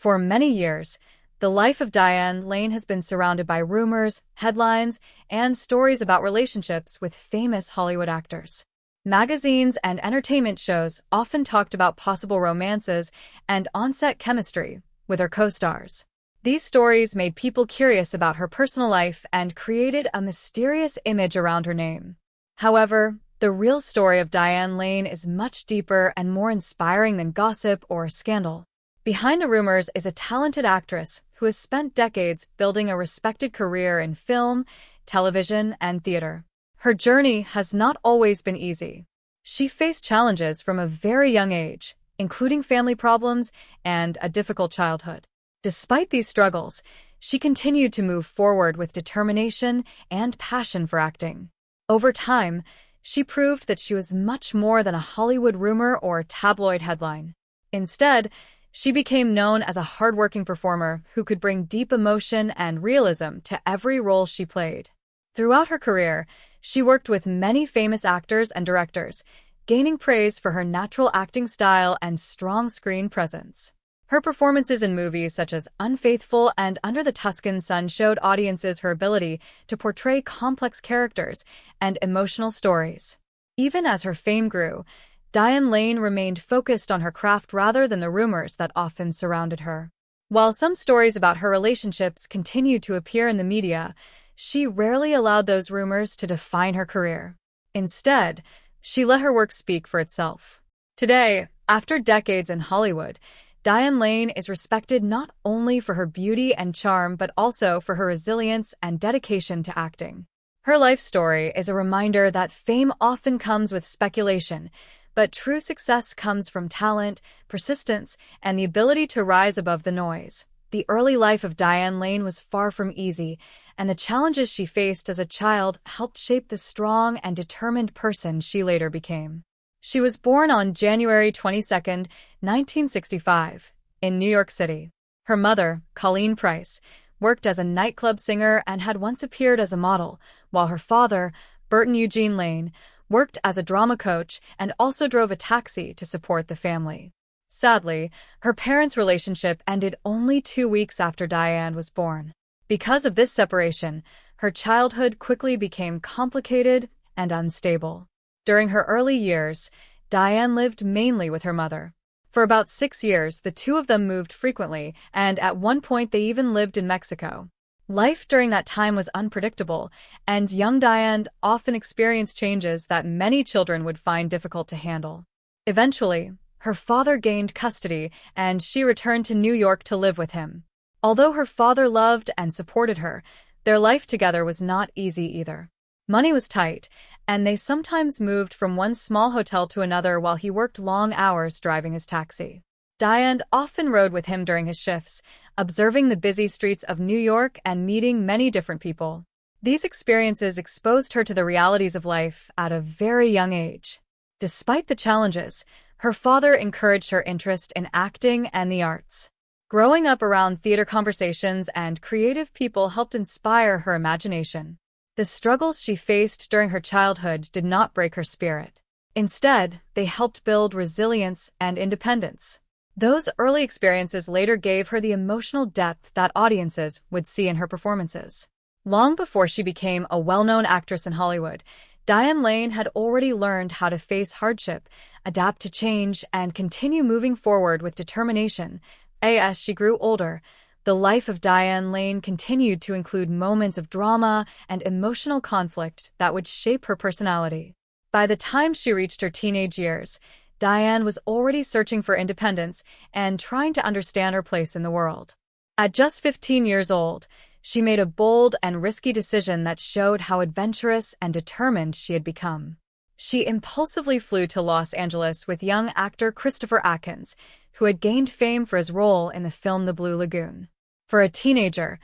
For many years, the life of Diane Lane has been surrounded by rumors, headlines, and stories about relationships with famous Hollywood actors. Magazines and entertainment shows often talked about possible romances and on-set chemistry with her co-stars. These stories made people curious about her personal life and created a mysterious image around her name. However, the real story of Diane Lane is much deeper and more inspiring than gossip or scandal. Behind the rumors is a talented actress who has spent decades building a respected career in film, television, and theater. Her journey has not always been easy. She faced challenges from a very young age, including family problems and a difficult childhood. Despite these struggles, she continued to move forward with determination and passion for acting. Over time, she proved that she was much more than a Hollywood rumor or tabloid headline. Instead, she became known as a hardworking performer who could bring deep emotion and realism to every role she played. Throughout her career, she worked with many famous actors and directors, gaining praise for her natural acting style and strong screen presence. Her performances in movies such as Unfaithful and Under the Tuscan Sun showed audiences her ability to portray complex characters and emotional stories. Even as her fame grew, Diane Lane remained focused on her craft rather than the rumors that often surrounded her. While some stories about her relationships continued to appear in the media, she rarely allowed those rumors to define her career. Instead, she let her work speak for itself. Today, after decades in Hollywood, Diane Lane is respected not only for her beauty and charm but also for her resilience and dedication to acting. Her life story is a reminder that fame often comes with speculation, but true success comes from talent, persistence, and the ability to rise above the noise. The early life of Diane Lane was far from easy, and the challenges she faced as a child helped shape the strong and determined person she later became. She was born on January 22, 1965, in New York City. Her mother, Colleen Price, worked as a nightclub singer and had once appeared as a model, while her father, Burton Eugene Lane, worked as a drama coach and also drove a taxi to support the family. Sadly, her parents' relationship ended only 2 weeks after Diane was born. Because of this separation, her childhood quickly became complicated and unstable. During her early years, Diane lived mainly with her mother. For about 6 years, the two of them moved frequently, and at one point they even lived in Mexico. Life during that time was unpredictable, and young Diane often experienced changes that many children would find difficult to handle. Eventually, her father gained custody, and she returned to New York to live with him. Although her father loved and supported her, their life together was not easy either. Money was tight, and they sometimes moved from one small hotel to another while he worked long hours driving his taxi. Diane often rode with him during his shifts, observing the busy streets of New York and meeting many different people. These experiences exposed her to the realities of life at a very young age. Despite the challenges, her father encouraged her interest in acting and the arts. Growing up around theater conversations and creative people helped inspire her imagination. The struggles she faced during her childhood did not break her spirit. Instead, they helped build resilience and independence. Those early experiences later gave her the emotional depth that audiences would see in her performances. Long before she became a well-known actress in Hollywood, Diane Lane had already learned how to face hardship, adapt to change, and continue moving forward with determination. As she grew older, the life of Diane Lane continued to include moments of drama and emotional conflict that would shape her personality. By the time she reached her teenage years, Diane was already searching for independence and trying to understand her place in the world. At just 15 years old, she made a bold and risky decision that showed how adventurous and determined she had become. She impulsively flew to Los Angeles with young actor Christopher Atkins, who had gained fame for his role in the film The Blue Lagoon. For a teenager,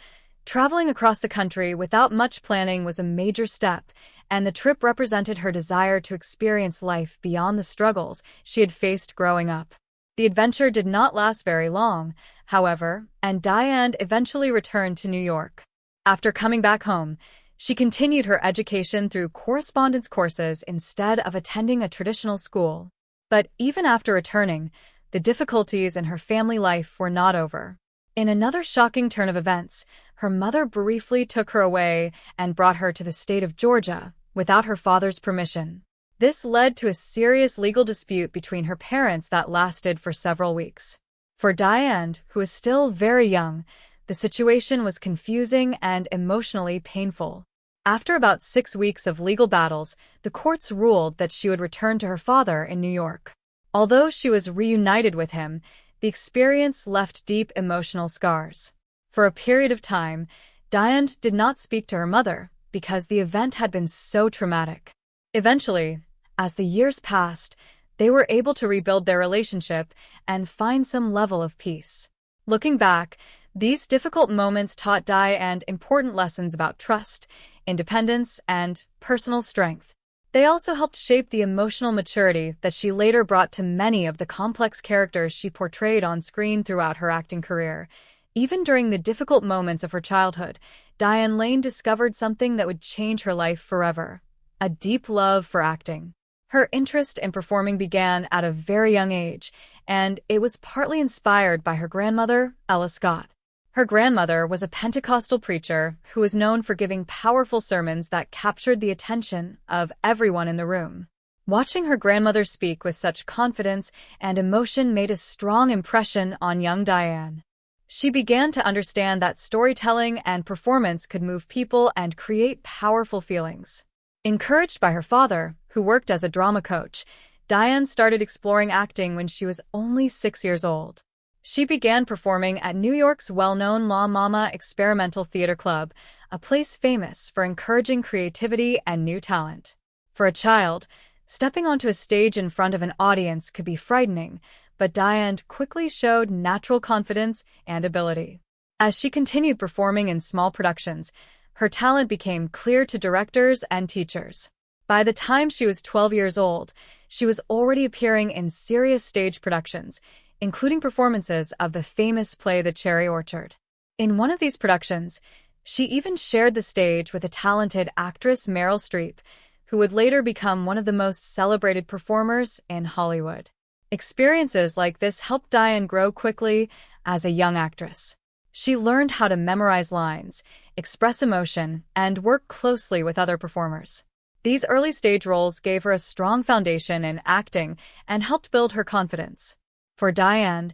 traveling across the country without much planning was a major step, and the trip represented her desire to experience life beyond the struggles she had faced growing up. The adventure did not last very long, however, and Diane eventually returned to New York. After coming back home, she continued her education through correspondence courses instead of attending a traditional school. But even after returning, the difficulties in her family life were not over. In another shocking turn of events, her mother briefly took her away and brought her to the state of Georgia without her father's permission. This led to a serious legal dispute between her parents that lasted for several weeks. For Diane, who was still very young, the situation was confusing and emotionally painful. After about 6 weeks of legal battles, the courts ruled that she would return to her father in New York. Although she was reunited with him, the experience left deep emotional scars. For a period of time, Diane did not speak to her mother because the event had been so traumatic. Eventually, as the years passed, they were able to rebuild their relationship and find some level of peace. Looking back, these difficult moments taught Diane important lessons about trust, independence, and personal strength. They also helped shape the emotional maturity that she later brought to many of the complex characters she portrayed on screen throughout her acting career. Even during the difficult moments of her childhood, Diane Lane discovered something that would change her life forever: a deep love for acting. Her interest in performing began at a very young age, and it was partly inspired by her grandmother, Ella Scott. Her grandmother was a Pentecostal preacher who was known for giving powerful sermons that captured the attention of everyone in the room. Watching her grandmother speak with such confidence and emotion made a strong impression on young Diane. She began to understand that storytelling and performance could move people and create powerful feelings. Encouraged by her father, who worked as a drama coach, Diane started exploring acting when she was only 6 years old. She began performing at New York's well-known La Mama Experimental Theater Club, a place famous for encouraging creativity and new talent. For a child, stepping onto a stage in front of an audience could be frightening, but Diane quickly showed natural confidence and ability. As she continued performing in small productions, her talent became clear to directors and teachers. By the time she was 12 years old, she was already appearing in serious stage productions, including performances of the famous play The Cherry Orchard. In one of these productions, she even shared the stage with the talented actress Meryl Streep, who would later become one of the most celebrated performers in Hollywood. Experiences like this helped Diane grow quickly as a young actress. She learned how to memorize lines, express emotion, and work closely with other performers. These early stage roles gave her a strong foundation in acting and helped build her confidence. For Diane,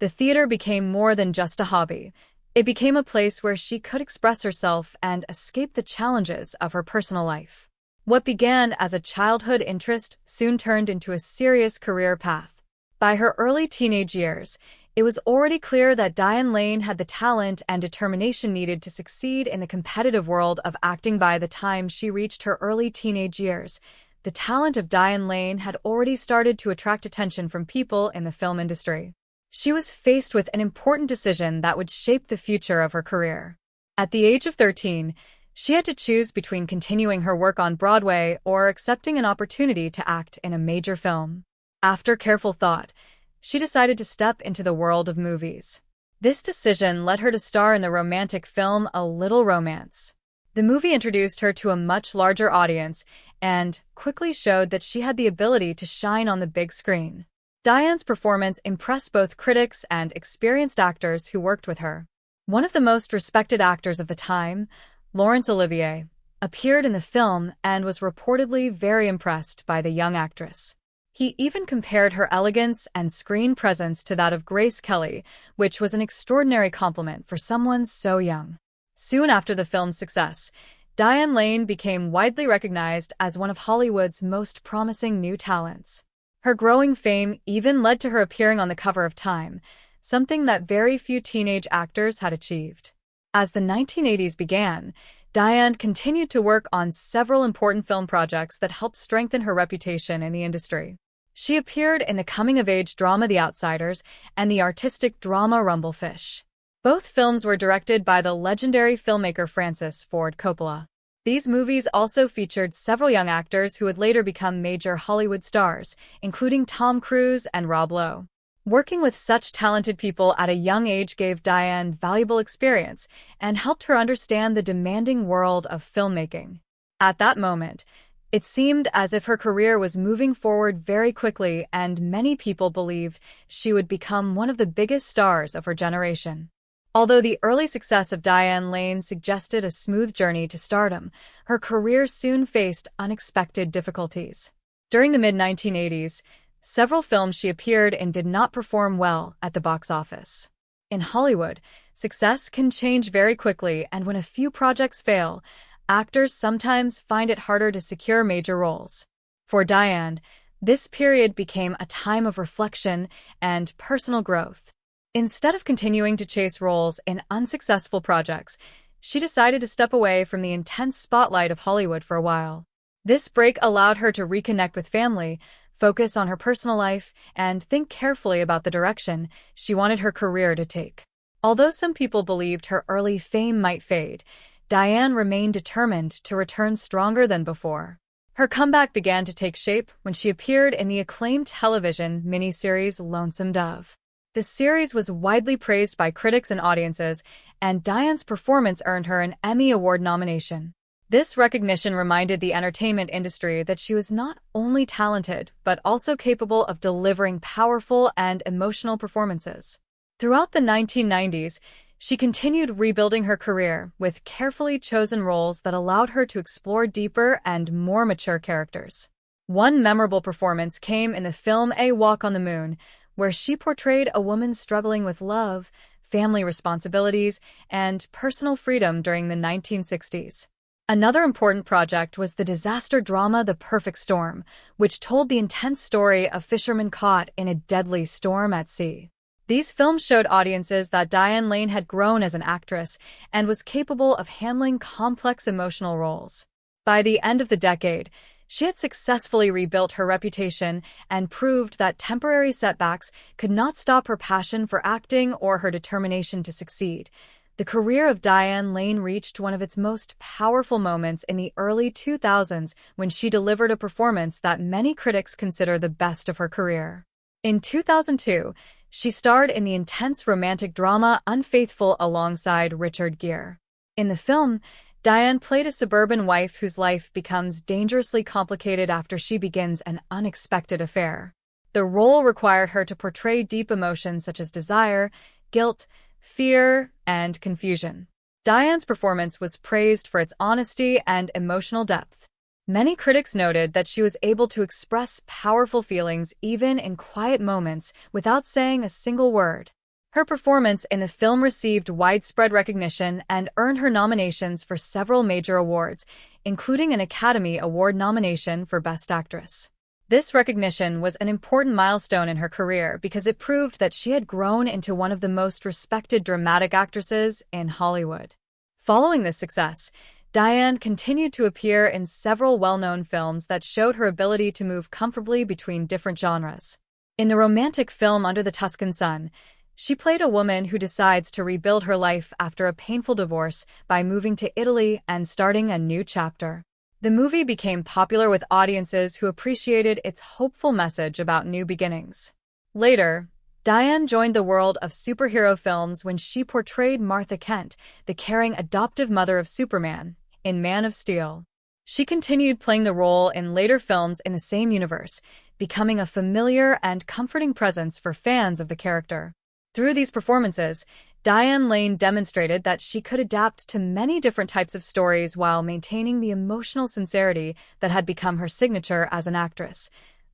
the theater became more than just a hobby. It became a place where she could express herself and escape the challenges of her personal life. What began as a childhood interest soon turned into a serious career path. By her early teenage years, it was already clear that Diane Lane had the talent and determination needed to succeed in the competitive world of acting. By the time she reached her early teenage years, the talent of Diane Lane had already started to attract attention from people in the film industry. She was faced with an important decision that would shape the future of her career. At the age of 13, she had to choose between continuing her work on Broadway or accepting an opportunity to act in a major film. After careful thought, she decided to step into the world of movies. This decision led her to star in the romantic film A Little Romance. The movie introduced her to a much larger audience and quickly showed that she had the ability to shine on the big screen. Diane's performance impressed both critics and experienced actors who worked with her. One of the most respected actors of the time, Laurence Olivier, appeared in the film and was reportedly very impressed by the young actress. He even compared her elegance and screen presence to that of Grace Kelly, which was an extraordinary compliment for someone so young. Soon after the film's success, Diane Lane became widely recognized as one of Hollywood's most promising new talents. Her growing fame even led to her appearing on the cover of Time, something that very few teenage actors had achieved. As the 1980s began, Diane continued to work on several important film projects that helped strengthen her reputation in the industry. She appeared in the coming-of-age drama The Outsiders and the artistic drama Rumblefish. Both films were directed by the legendary filmmaker Francis Ford Coppola. These movies also featured several young actors who would later become major Hollywood stars, including Tom Cruise and Rob Lowe. Working with such talented people at a young age gave Diane valuable experience and helped her understand the demanding world of filmmaking. At that moment, it seemed as if her career was moving forward very quickly, and many people believed she would become one of the biggest stars of her generation. Although the early success of Diane Lane suggested a smooth journey to stardom, her career soon faced unexpected difficulties. During the mid-1980s, several films she appeared in did not perform well at the box office. In Hollywood, success can change very quickly, and when a few projects fail, actors sometimes find it harder to secure major roles. For Diane, this period became a time of reflection and personal growth. Instead of continuing to chase roles in unsuccessful projects, she decided to step away from the intense spotlight of Hollywood for a while. This break allowed her to reconnect with family, focus on her personal life, and think carefully about the direction she wanted her career to take. Although some people believed her early fame might fade, Diane remained determined to return stronger than before. Her comeback began to take shape when she appeared in the acclaimed television miniseries Lonesome Dove. The series was widely praised by critics and audiences, and Diane's performance earned her an Emmy Award nomination. This recognition reminded the entertainment industry that she was not only talented, but also capable of delivering powerful and emotional performances. Throughout the 1990s, she continued rebuilding her career with carefully chosen roles that allowed her to explore deeper and more mature characters. One memorable performance came in the film A Walk on the Moon, where she portrayed a woman struggling with love, family responsibilities, and personal freedom during the 1960s. Another important project was the disaster drama The Perfect Storm, which told the intense story of fishermen caught in a deadly storm at sea. These films showed audiences that Diane Lane had grown as an actress and was capable of handling complex emotional roles. By the end of the decade, she had successfully rebuilt her reputation and proved that temporary setbacks could not stop her passion for acting or her determination to succeed. The career of Diane Lane reached one of its most powerful moments in the early 2000s when she delivered a performance that many critics consider the best of her career. In 2002, she starred in the intense romantic drama Unfaithful alongside Richard Gere. In the film, Diane played a suburban wife whose life becomes dangerously complicated after she begins an unexpected affair. The role required her to portray deep emotions such as desire, guilt, fear, and confusion. Diane's performance was praised for its honesty and emotional depth. Many critics noted that she was able to express powerful feelings even in quiet moments without saying a single word. Her performance in the film received widespread recognition and earned her nominations for several major awards, including an Academy Award nomination for Best Actress. This recognition was an important milestone in her career because it proved that she had grown into one of the most respected dramatic actresses in Hollywood. Following this success, Diane continued to appear in several well-known films that showed her ability to move comfortably between different genres. In the romantic film Under the Tuscan Sun, she played a woman who decides to rebuild her life after a painful divorce by moving to Italy and starting a new chapter. The movie became popular with audiences who appreciated its hopeful message about new beginnings. Later, Diane joined the world of superhero films when she portrayed Martha Kent, the caring adoptive mother of Superman, in Man of Steel. She continued playing the role in later films in the same universe, becoming a familiar and comforting presence for fans of the character. Through these performances, Diane Lane demonstrated that she could adapt to many different types of stories while maintaining the emotional sincerity that had become her signature as an actress.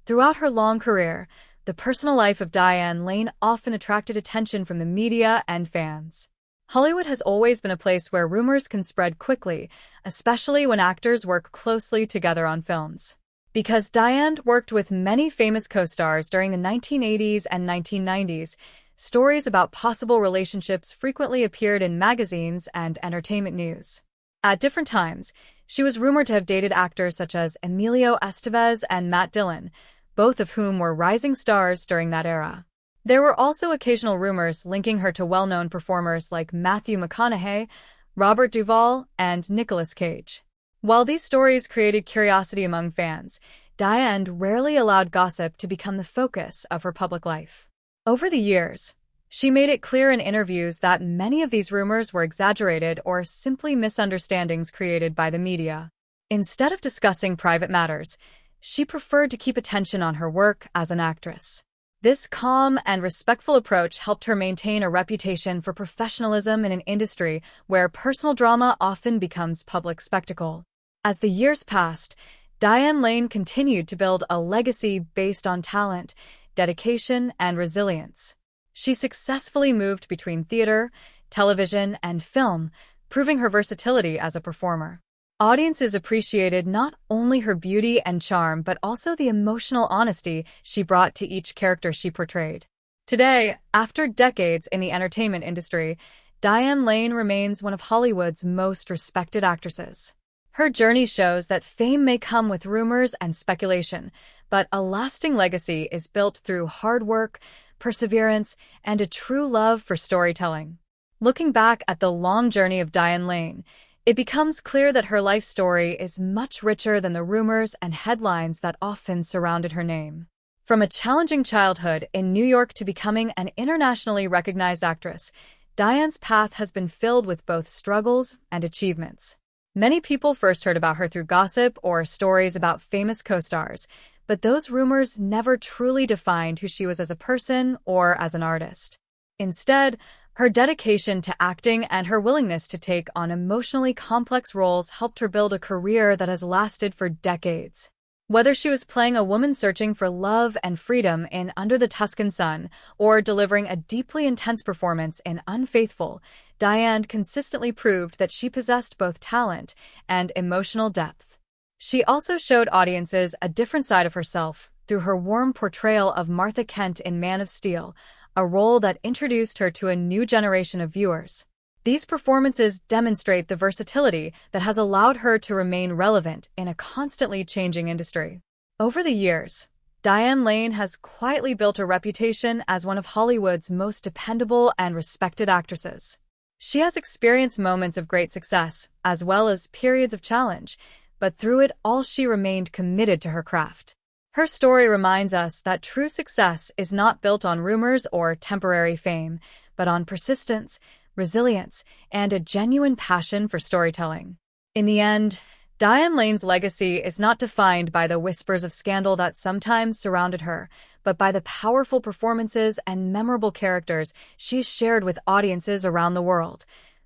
Throughout her long career, the personal life of Diane Lane often attracted attention from the media and fans. Hollywood has always been a place where rumors can spread quickly, especially when actors work closely together on films. Because Diane worked with many famous co-stars during the 1980s and 1990s, stories about possible relationships frequently appeared in magazines and entertainment news. At different times, she was rumored to have dated actors such as Emilio Estevez and Matt Dillon, both of whom were rising stars during that era. There were also occasional rumors linking her to well-known performers like Matthew McConaughey, Robert Duvall, and Nicolas Cage. While these stories created curiosity among fans, Diane rarely allowed gossip to become the focus of her public life. Over the years, she made it clear in interviews that many of these rumors were exaggerated or simply misunderstandings created by the media. Instead of discussing private matters, she preferred to keep attention on her work as an actress. This calm and respectful approach helped her maintain a reputation for professionalism in an industry where personal drama often becomes public spectacle. As the years passed, Diane Lane continued to build a legacy based on talent, dedication, and resilience. She successfully moved between theater, television, and film, proving her versatility as a performer. Audiences appreciated not only her beauty and charm, but also the emotional honesty she brought to each character she portrayed. Today, after decades in the entertainment industry, Diane Lane remains one of Hollywood's most respected actresses. Her journey shows that fame may come with rumors and speculation, but a lasting legacy is built through hard work, perseverance, and a true love for storytelling. Looking back at the long journey of Diane Lane, it becomes clear that her life story is much richer than the rumors and headlines that often surrounded her name. From a challenging childhood in New York to becoming an internationally recognized actress, Diane's path has been filled with both struggles and achievements. Many people first heard about her through gossip or stories about famous co-stars, but those rumors never truly defined who she was as a person or as an artist. Instead, her dedication to acting and her willingness to take on emotionally complex roles helped her build a career that has lasted for decades. Whether she was playing a woman searching for love and freedom in Under the Tuscan Sun or delivering a deeply intense performance in Unfaithful, Diane consistently proved that she possessed both talent and emotional depth. She also showed audiences a different side of herself through her warm portrayal of Martha Kent in Man of Steel, a role that introduced her to a new generation of viewers. These performances demonstrate the versatility that has allowed her to remain relevant in a constantly changing industry. Over the years, Diane Lane has quietly built a reputation as one of Hollywood's most dependable and respected actresses. She has experienced moments of great success, as well as periods of challenge, but through it all she remained committed to her craft. Her story reminds us that true success is not built on rumors or temporary fame, but on persistence, resilience, and a genuine passion for storytelling. In the end, Diane Lane's legacy is not defined by the whispers of scandal that sometimes surrounded her, but by the powerful performances and memorable characters she shared with audiences around the world.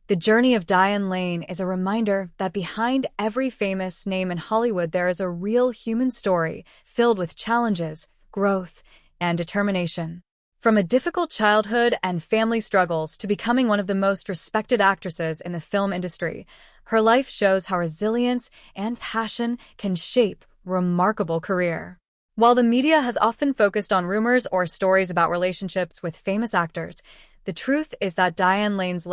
The journey of Diane Lane is a reminder that behind every famous name in Hollywood there is a real human story filled with challenges, growth, and determination. From a difficult childhood and family struggles to becoming one of the most respected actresses in the film industry, her life shows how resilience and passion can shape a remarkable career. While the media has often focused on rumors or stories about relationships with famous actors, the truth is that Diane Lane's